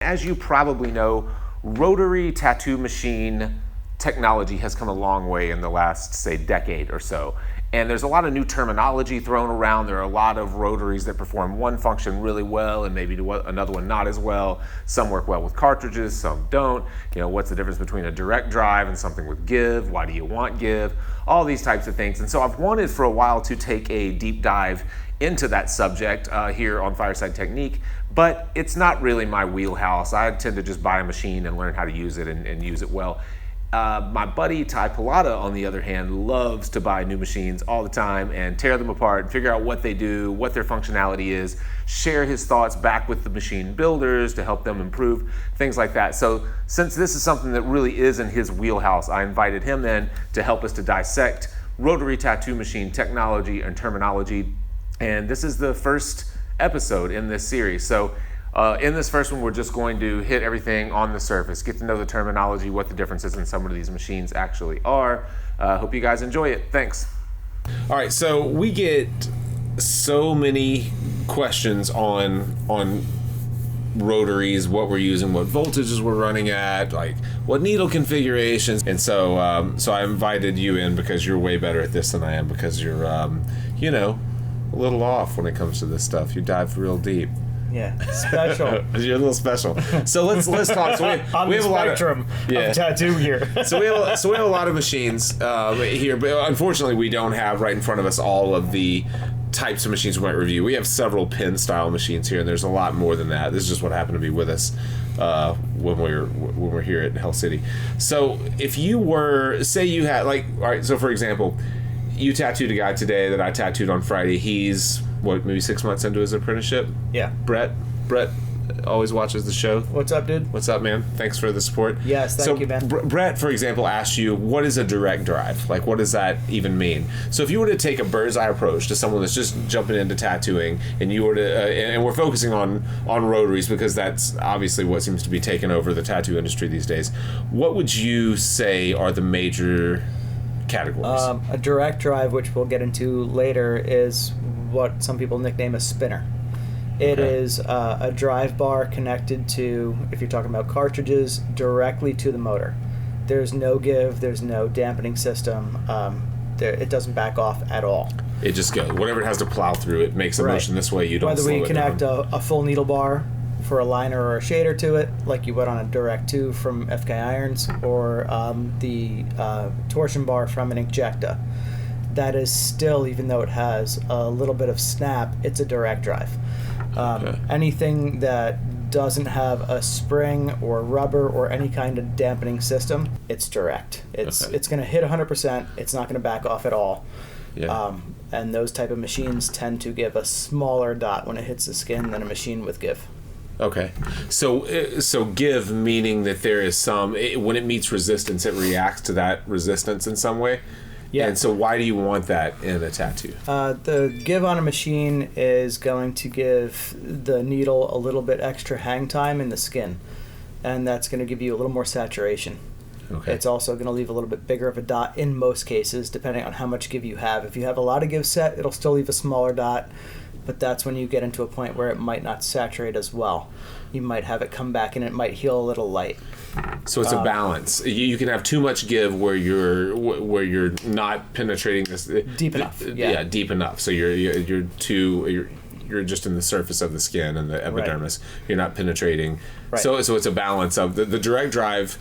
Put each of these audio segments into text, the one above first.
As you probably know, rotary tattoo machine technology has come a long way in the last, say, decade or so. And there's a lot of new terminology thrown around. There are a lot of rotaries that perform one function really well and maybe do another one not as well. Some work well with cartridges, some don't. You know, what's the difference between a direct drive and something with give? Why do you want give? All these types of things. And so I've wanted for a while to take a deep dive into that subject here on Fireside Technique, but it's not really my wheelhouse. I tend to just buy a machine and learn how to use it and use it well. My buddy Ty Pilata, on the other hand, loves to buy new machines all the time and tear them apart and figure out what they do, what their functionality is, share his thoughts back with the machine builders to help them improve, things like that. So since this is something that really is in his wheelhouse, I invited him in to help us to dissect rotary tattoo machine technology and terminology. And this is the first episode in this series. So in this first one, we're just going to hit everything on the surface, get to know the terminology, what the differences in some of these machines actually are. Hope you guys enjoy it. Thanks. All right, so we get so many questions on rotaries, what we're using, what voltages we're running at, like what needle configurations. And so I invited you in because you're way better at this than I am, because you're, a little off when it comes to this stuff. You dive real deep. Yeah, special. You're a little special. So let's talk. So we have a spectrum of tattoo here. so we have a lot of machines here, but unfortunately we don't have right in front of us all of the types of machines we might review. We have several pin style machines here, and there's a lot more than that. This is just what happened to be with us when we're here at Hell City. So if you were, say you had, like, all right, so for example, you tattooed a guy today that I tattooed on Friday. He's, maybe 6 months into his apprenticeship? Yeah. Brett always watches the show. What's up, dude? What's up, man? Thanks for the support. Yes, thank you, man. Brett, for example, asked you, what is a direct drive? Like, what does that even mean? So if you were to take a bird's eye approach to someone that's just jumping into tattooing, and you were to, and we're focusing on rotaries because that's obviously what seems to be taking over the tattoo industry these days, what would you say are the major categories? A direct drive, which we'll get into later, is what some people nickname a spinner. It is a drive bar connected to, if you're talking about cartridges, directly to the motor. There's no give, there's no dampening system. It doesn't back off at all. It just goes. Whatever it has to plow through, it makes a motion this way. You don't slow it down. Whether we connect a full needle bar for a liner or a shader to it, like you would on a Direct 2 from FK Irons, or the torsion bar from an Inkjecta. That is still, even though it has a little bit of snap, it's a direct drive. Anything that doesn't have a spring or rubber or any kind of dampening system, it's direct. It's going to hit 100%. It's not going to back off at all. Yeah. And those type of machines tend to give a smaller dot when it hits the skin than a machine with give. Okay, so give, meaning that there is some, when it meets resistance, it reacts to that resistance in some way. Yeah. And so why do you want that in a tattoo? The give on a machine is going to give the needle a little bit extra hang time in the skin, and that's going to give you a little more saturation. Okay. It's also going to leave a little bit bigger of a dot in most cases, depending on how much give you have. If you have a lot of give set, it'll still leave a smaller dot, but that's when you get into a point where it might not saturate as well. You might have it come back and it might heal a little light. So it's a balance. You can have too much give where you're not penetrating this deep enough. Yeah, deep enough. So you're just in the surface of the skin and the epidermis. Right. You're not penetrating. Right. So it's a balance of the direct drive.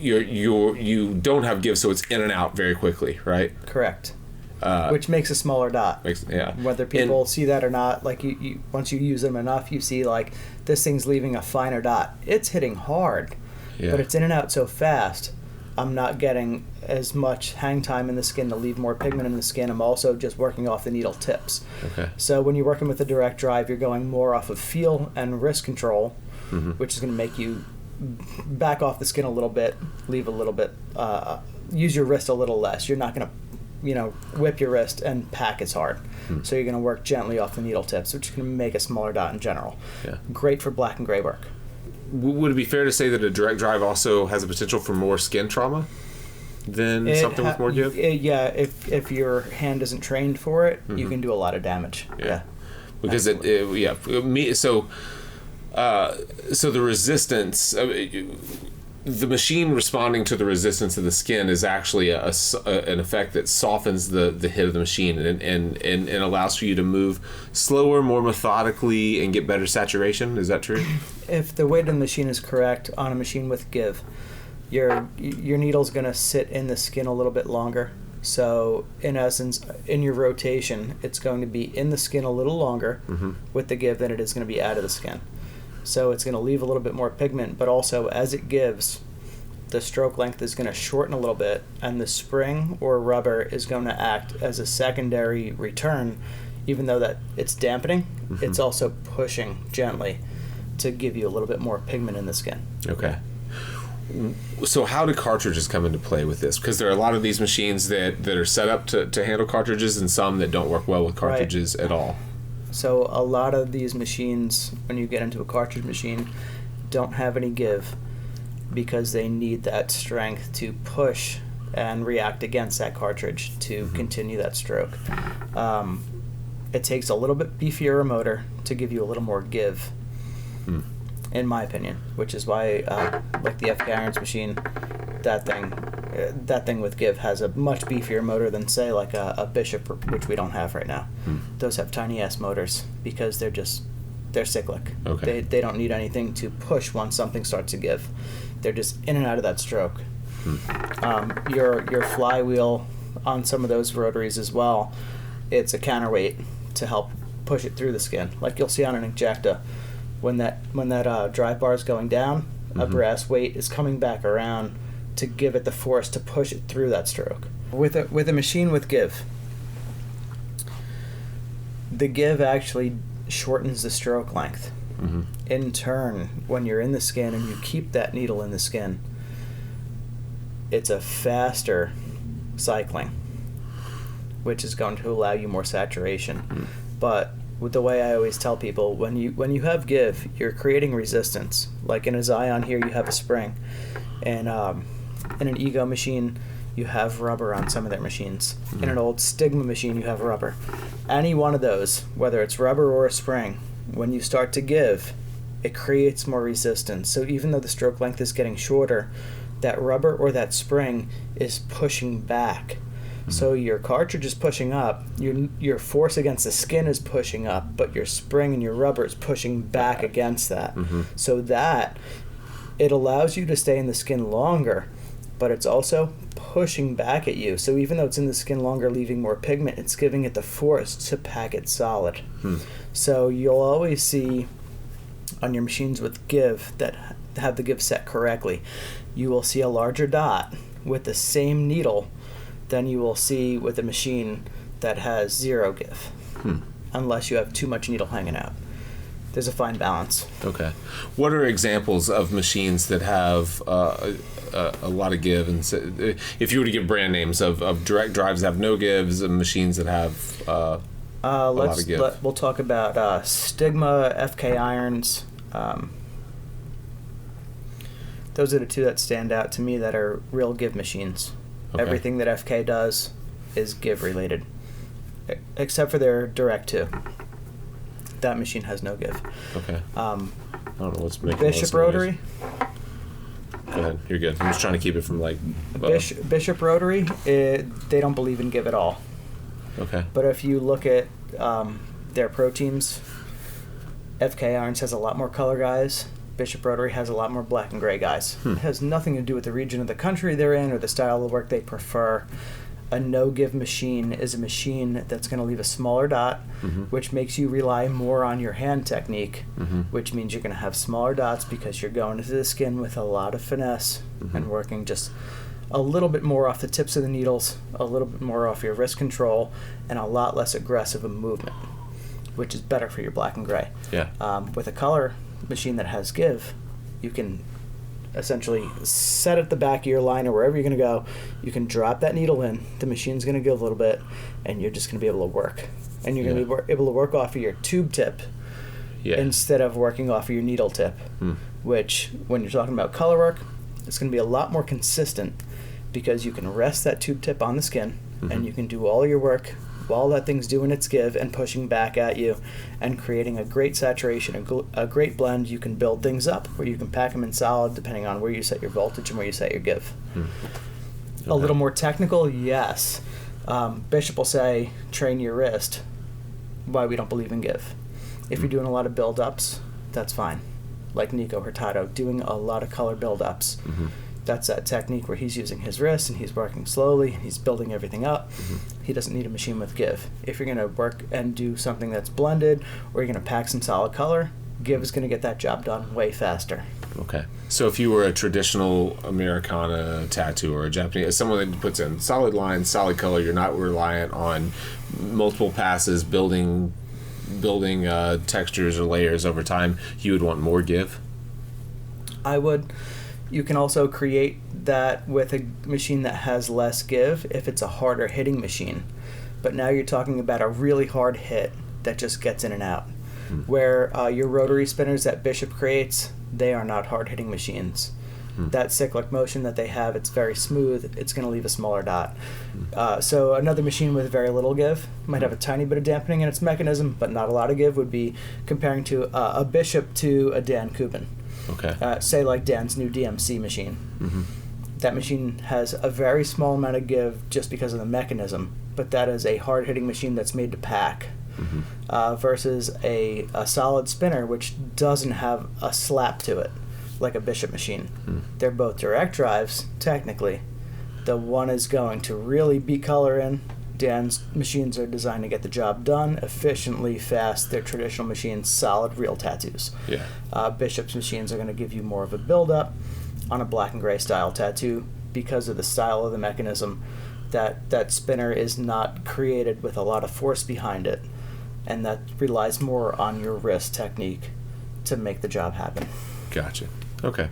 You don't have give, so it's in and out very quickly, right? Correct. Which makes a smaller dot. Whether people see that or not, like you once you use them enough, you see like this thing's leaving a finer dot. It's hitting hard, but it's in and out so fast. I'm not getting as much hang time in the skin to leave more pigment in the skin. I'm also just working off the needle tips. Okay. So when you're working with a direct drive, you're going more off of feel and wrist control, which is going to make you back off the skin a little bit, leave a little bit, use your wrist a little less. You're not going to whip your wrist and pack as hard. So you're going to work gently off the needle tips, which is going to make a smaller dot in general. Yeah. Great for black and gray work. Would it be fair to say that a direct drive also has a potential for more skin trauma than something with more give? If your hand isn't trained for it, you can do a lot of damage. Yeah. Because so So the resistance, the machine responding to the resistance of the skin is actually an effect that softens the hit of the machine and allows for you to move slower, more methodically, and get better saturation. Is that true? If the weight of the machine is correct on a machine with give, your needle's going to sit in the skin a little bit longer. So in essence, in your rotation, it's going to be in the skin a little longer with the give than it is going to be out of the skin. So it's going to leave a little bit more pigment, but also as it gives, the stroke length is going to shorten a little bit, and the spring or rubber is going to act as a secondary return. Even though that it's dampening, it's also pushing gently to give you a little bit more pigment in the skin. Okay. So how do cartridges come into play with this? Because there are a lot of these machines that are set up to handle cartridges and some that don't work well with cartridges at all. So a lot of these machines, when you get into a cartridge machine, don't have any give because they need that strength to push and react against that cartridge to continue that stroke. It takes a little bit beefier motor to give you a little more give, in my opinion, which is why, like the FK Irons machine, that thing with give has a much beefier motor than, say, like a Bishop, which we don't have right now. Those have tiny ass motors because they're cyclic. Okay. They don't need anything to push once something starts to give. They're just in and out of that stroke. Your flywheel on some of those rotaries as well, it's a counterweight to help push it through the skin. Like you'll see on an Ejecta, when that drive bar is going down, a brass weight is coming back around to give it the force to push it through that stroke. With a machine with give, the give actually shortens the stroke length. In turn, when you're in the skin and you keep that needle in the skin, it's a faster cycling, which is going to allow you more saturation. But with the way I always tell people, when you have give, you're creating resistance. Like in a Zion here, you have a spring, and in an Ego machine, you have rubber on some of their machines. In an old Stigma machine, you have rubber. Any one of those, whether it's rubber or a spring, when you start to give, it creates more resistance. So even though the stroke length is getting shorter, that rubber or that spring is pushing back. So your cartridge is pushing up, your force against the skin is pushing up, but your spring and your rubber is pushing back against that. So that, it allows you to stay in the skin longer, but it's also pushing back at you. So even though it's in the skin longer, leaving more pigment, it's giving it the force to pack it solid. So you'll always see on your machines with give that have the give set correctly, you will see a larger dot with the same needle than you will see with a machine that has zero give, unless you have too much needle hanging out. There's a fine balance. Okay. What are examples of machines that have a lot of give? And so, if you were to give brand names of direct drives that have no gives and machines that have a lot of give. We'll talk about Stigma, FK Irons. Those are the two that stand out to me that are real give machines. Okay. Everything that FK does is give related, except for their Direct 2. That machine has no give. Okay. I don't know what's making Bishop Rotary. Go ahead. You're good. I'm just trying to keep it from like... Bishop Rotary, they don't believe in give at all. Okay. But if you look at their pro teams, FK Irons has a lot more color guys. Bishop Rotary has a lot more black and gray guys. It has nothing to do with the region of the country they're in or the style of work they prefer. A no-give machine is a machine that's going to leave a smaller dot, which makes you rely more on your hand technique, which means you're going to have smaller dots because you're going into the skin with a lot of finesse and working just a little bit more off the tips of the needles, a little bit more off your wrist control, and a lot less aggressive a movement, which is better for your black and gray. Yeah. With a color machine that has give, you can essentially set at the back of your line or wherever you're going to go, you can drop that needle in, the machine's going to give a little bit, and you're just going to be able to work. And you're going to be able to work off of your tube tip instead of working off of your needle tip, which, when you're talking about color work, it's going to be a lot more consistent because you can rest that tube tip on the skin and you can do all your work while that thing's doing its give and pushing back at you and creating a great saturation, a great blend. You can build things up where you can pack them in solid depending on where you set your voltage and where you set your give. A little more technical, yes. Bishop will say, train your wrist. Why we don't believe in give. If you're doing a lot of build-ups, that's fine. Like Nico Hurtado, doing a lot of color build-ups. That's that technique where he's using his wrist and he's working slowly and he's building everything up. He doesn't need a machine with give. If you're going to work and do something that's blended or you're going to pack some solid color, give is going to get that job done way faster. Okay. So if you were a traditional Americana tattoo or a Japanese, someone that puts in solid lines, solid color, you're not reliant on multiple passes, building textures or layers over time, you would want more give? I would. You can also create that with a machine that has less give if it's a harder hitting machine. But now you're talking about a really hard hit that just gets in and out. Where your rotary spinners that Bishop creates, they are not hard hitting machines. That cyclic motion that they have, it's very smooth. It's going to leave a smaller dot. So another machine with very little give might have a tiny bit of dampening in its mechanism, but not a lot of give would be comparing to a Bishop to a Dan Kubin. Okay. Say like Dan's new DMC machine. That machine has a very small amount of give just because of the mechanism, but that is a hard-hitting machine that's made to pack. Versus a solid spinner which doesn't have a slap to it like a Bishop machine. They're both direct drives technically. The one is going to really beat color in. Dan's machines are designed to get the job done efficiently, fast. They're traditional machines, solid, real tattoos. Bishop's machines are going to give you more of a build-up on a black and gray style tattoo because of the style of the mechanism. That spinner is not created with a lot of force behind it, and that relies more on your wrist technique to make the job happen. Gotcha. Okay.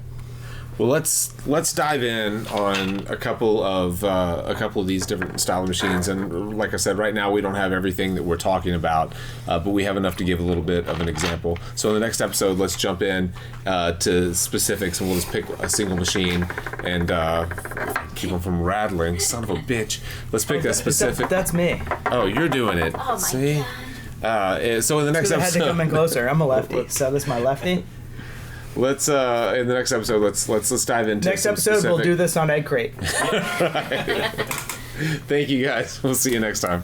Well, let's dive in on a couple of these different style of machines, and like I said, right now we don't have everything that we're talking about, but we have enough to give a little bit of an example. So in the next episode, let's jump in to specifics, and we'll just pick a single machine and keep them from rattling. Son of a bitch. Let's pick a specific. That's me. Oh, you're doing it. Oh my See? God. So in the next episode, I had to come in closer. I'm a lefty, so this is my lefty. Let's in the next episode let's dive into next episode we'll do this on Egg Crate. Thank you guys. We'll see you next time.